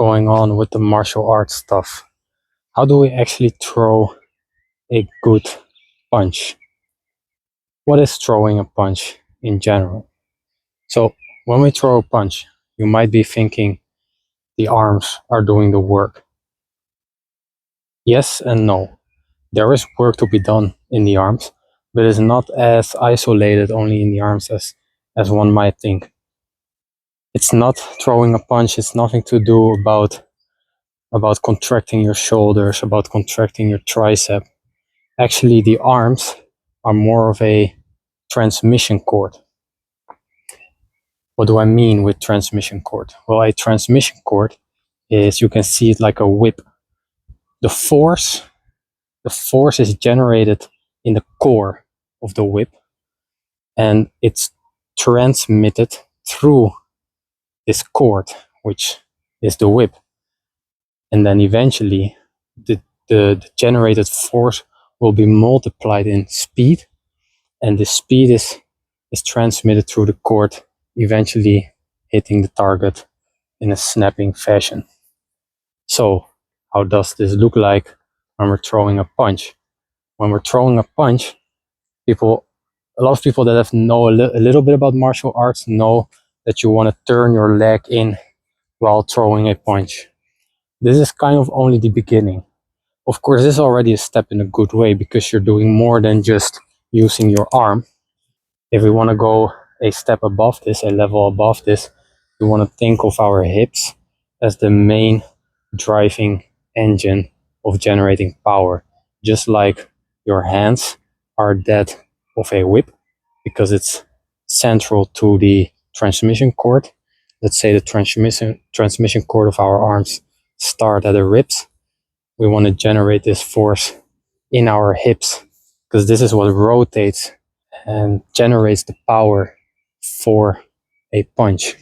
going on with the martial arts stuff. How do we actually throw a good punch? What is throwing a punch in general? So when we throw a punch, you might be thinking the arms are doing the work. Yes and no. There is work to be done in the arms, but it's not as isolated only in the arms as one might think. It's not throwing a punch, it's nothing to do about contracting your shoulders, about contracting your tricep. Actually, the arms are more of a transmission cord. What do I mean with transmission cord? Well, a transmission cord is, you can see it like a whip. The force is generated in the core of the whip, and it's transmitted through this cord, which is the whip. And then eventually the generated force will be multiplied in speed, and the speed is transmitted through the cord, eventually hitting the target in a snapping fashion. So how does this look like when we're throwing a punch? When we're throwing a punch, a lot of people that know a little bit about martial arts know that you want to turn your leg in while throwing a punch. This is kind of only the beginning. Of course, this is already a step in a good way because you're doing more than just using your arm. If we want to go a step above this, a level above this, we want to think of our hips as the main driving engine of generating power. Just like your hands are that of a whip, because it's central to the transmission cord. Let's say the transmission cord of our arms start at the ribs. We want to generate this force in our hips, because this is what rotates and generates the power for a punch.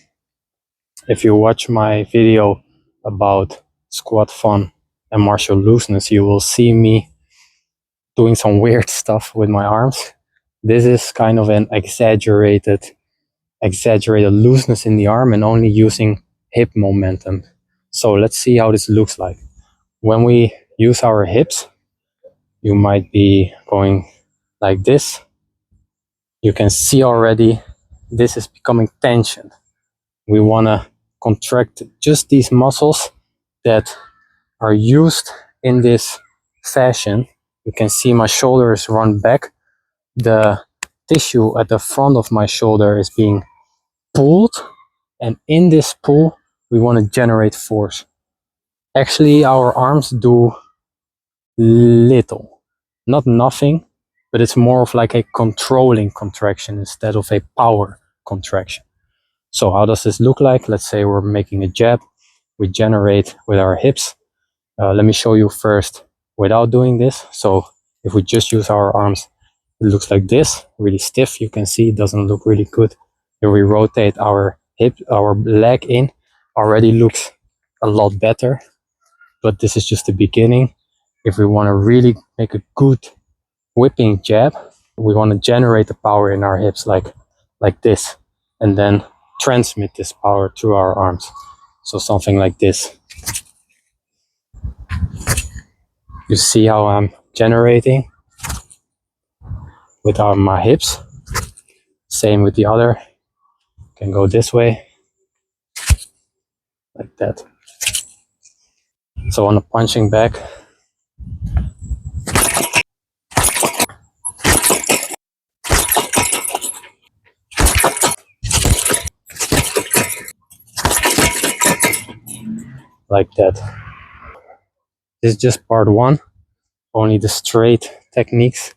If you watch my video about squat fun and martial looseness, you will see me doing some weird stuff with my arms. This is kind of an exaggerated looseness in the arm and only using hip momentum. So let's see how this looks like. When we use our hips, you might be going like this. You can see already this is becoming tensioned. We want to contract just these muscles that are used in this fashion. You can see my shoulders run back. The tissue at the front of my shoulder is being pulled, and in this pull we want to generate force. Actually, our arms do little, not nothing, but it's more of like a controlling contraction instead of a power contraction. So how does this look like? Let's say we're making a jab. We generate with our hips. Let me show you first without doing this. So if we just use our arms, it looks like this, really stiff. You can see it doesn't look really good. If we rotate our leg in, already looks a lot better. But this is just the beginning. If we want to really make a good whipping jab, we want to generate the power in our hips like this, and then transmit this power through our arms. So something like this. You see how I'm generating with my hips. Same with the other. Can go this way, like that. So on a punching bag, like that. This is just part one, only the straight techniques.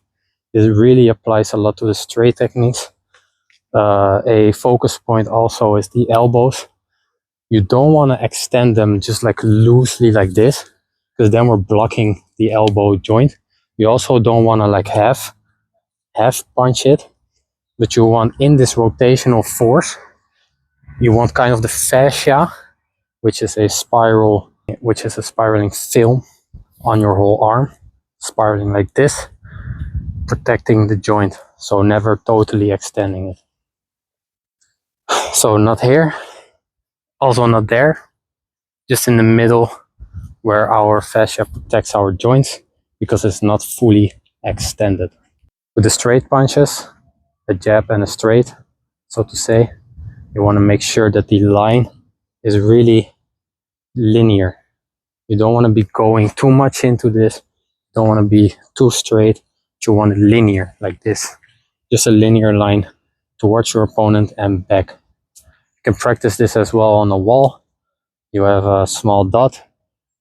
This really applies a lot to the straight techniques. A focus point also is the elbows. You don't want to extend them just like loosely like this, because then we're blocking the elbow joint. You also don't want to like half punch it, but you want in this rotational force, you want kind of the fascia, which is a spiraling film on your whole arm, spiraling like this, protecting the joint, so never totally extending it. So not here, also not there. just in the middle where our fascia protects our joints because it's not fully extended. With the straight punches, a jab and a straight, so to say, you want to make sure that the line is really linear. You don't want to be going too much into this. You don't want to be too straight. You want it linear like this. Just a linear line towards your opponent and back. You can practice this as well on the wall. You have a small dot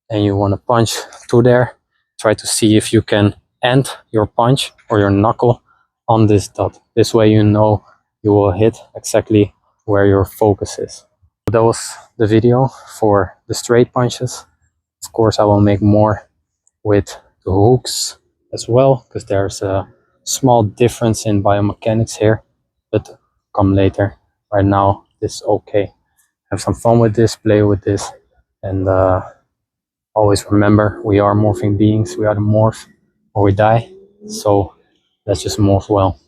and you want to punch through there. Try to see if you can end your punch or your knuckle on this dot. This way you know you will hit exactly where your focus is. That was the video for the straight punches. Of course, I will make more with the hooks as well, because there's a small difference in biomechanics here, but come later. Right now, this is okay. Have some fun with this, play with this, and always remember, we are morphing beings. We are the morph or we die. So let's just morph well.